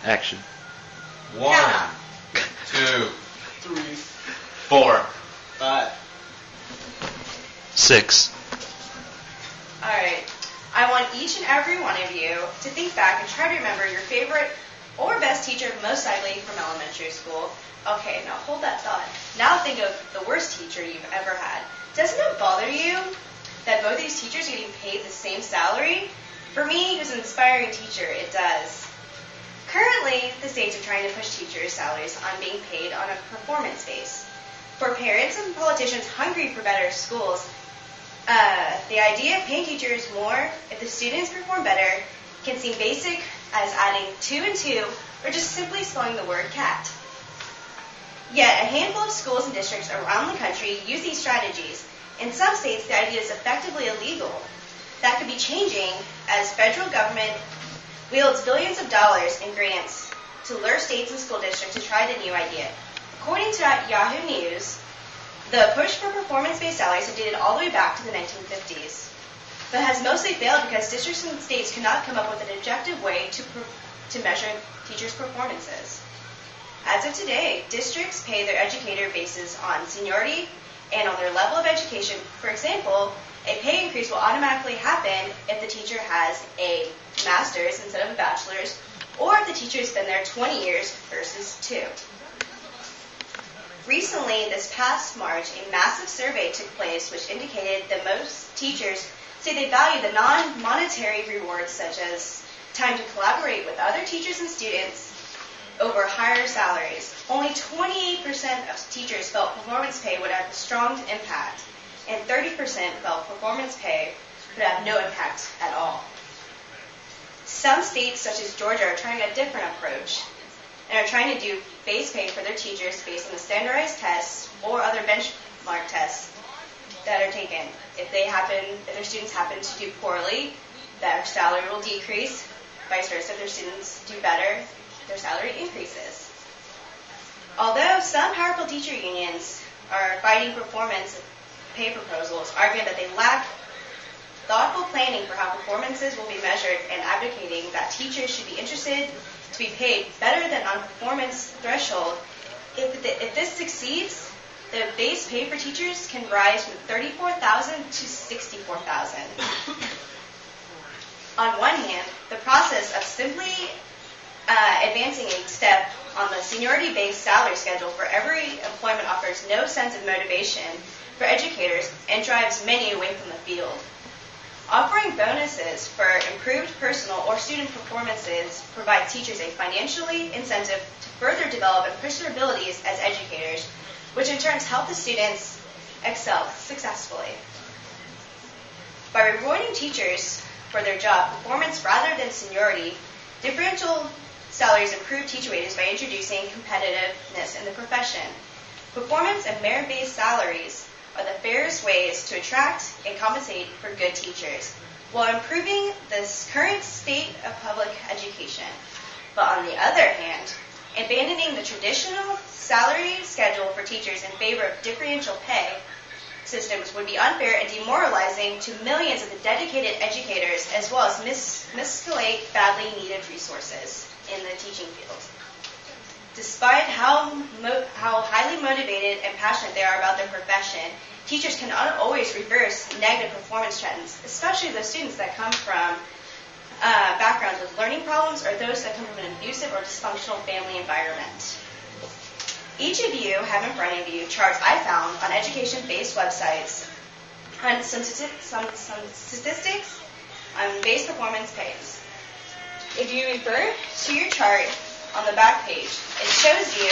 Action. 1, 2, 3, 4. 5. 6. Alright, I want each and every one of you to think back and try to remember your favorite or best teacher, most likely from elementary school. Okay, now hold that thought. Now think of the worst teacher you've ever had. Doesn't it bother you that both these teachers are getting paid the same salary? For me, who's an inspiring teacher, it does. Currently, the states are trying to push teachers' salaries on being paid on a performance base. For parents and politicians hungry for better schools, the idea of paying teachers more if the students perform better can seem basic as adding 2 and 2 or just simply spelling the word cat. Yet, a handful of schools and districts around the country use these strategies. In some states, the idea is effectively illegal. That could be changing as federal government wields billions of dollars in grants to lure states and school districts to try the new idea. According to Yahoo News, the push for performance-based salaries had dated all the way back to the 1950s, but has mostly failed because districts and states cannot come up with an objective way to measure teachers' performances. As of today, districts pay their educator bases on seniority and on their level of education. For example, a pay increase will automatically happen if the teacher has a master's instead of a bachelor's, or if the teacher has been there 20 years versus 2. Recently, this past March, a massive survey took place which indicated that most teachers say they value the non-monetary rewards such as time to collaborate with other teachers and students over higher salaries. Only 28% of teachers felt performance pay would have a strong impact, and 30% felt performance pay would have no impact at all. Some states, such as Georgia, are trying a different approach and are trying to do base pay for their teachers based on the standardized tests or other benchmark tests that are taken. If their students happen to do poorly, their salary will decrease. Vice versa, if their students do better, their salary increases. Although some powerful teacher unions are fighting performance pay proposals, arguing that they lack thoughtful planning for how performances will be measured and advocating that teachers should be interested to be paid better than on a performance threshold, if this succeeds, the base pay for teachers can rise from $34,000 to $64,000. On one hand, the process of simply advancing a step on the seniority-based salary schedule for every employment offers no sense of motivation for educators and drives many away from the field. Offering bonuses for improved personal or student performances provides teachers a financially incentive to further develop and push their abilities as educators, which in turn help the students excel successfully. By rewarding teachers for their job performance rather than seniority, differential salaries improve teacher wages by introducing competitiveness in the profession. Performance and merit-based salaries are the fairest ways to attract and compensate for good teachers, while improving the current state of public education. But on the other hand, abandoning the traditional salary schedule for teachers in favor of differential pay systems would be unfair and demoralizing to millions of the dedicated educators, as well as miscalculate badly needed resources in the teaching field. Despite how highly motivated and passionate they are about their profession, teachers cannot always reverse negative performance trends, especially those students that come from backgrounds with learning problems or those that come from an abusive or dysfunctional family environment. Each of you have in front of you charts I found on education-based websites on some statistics on base performance pays. If you refer to your chart on the back page, it shows you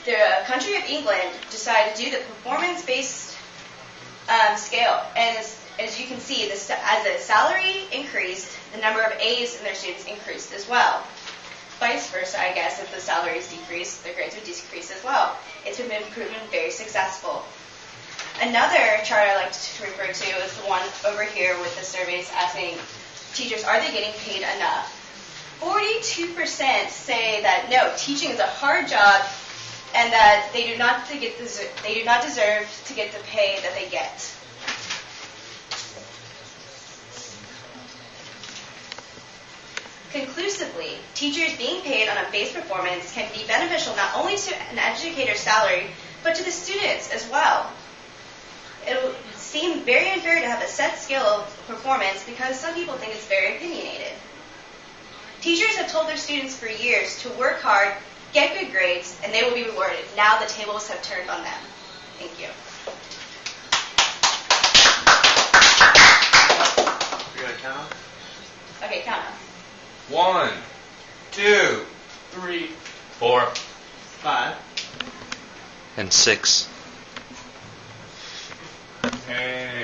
the country of England decided to do the performance-based scale. And as you can see, as the salary increased, the number of A's in their students increased as well. Vice versa, I guess, if the salaries decrease, their grades would decrease as well. It's been proven very successful. Another chart I like to refer to is the one over here with the surveys asking teachers, are they getting paid enough? 42% say that no, teaching is a hard job and that they do not deserve to get the pay that they get. Conclusively, teachers being paid on a base performance can be beneficial not only to an educator's salary, but to the students as well. It would seem very unfair to have a set scale of performance because some people think it's very opinionated. Teachers have told their students for years to work hard, get good grades, and they will be rewarded. Now the tables have turned on them. Thank you. You're going to count them? Okay, count up. 1, 2, 3, 4, 5, and 6. and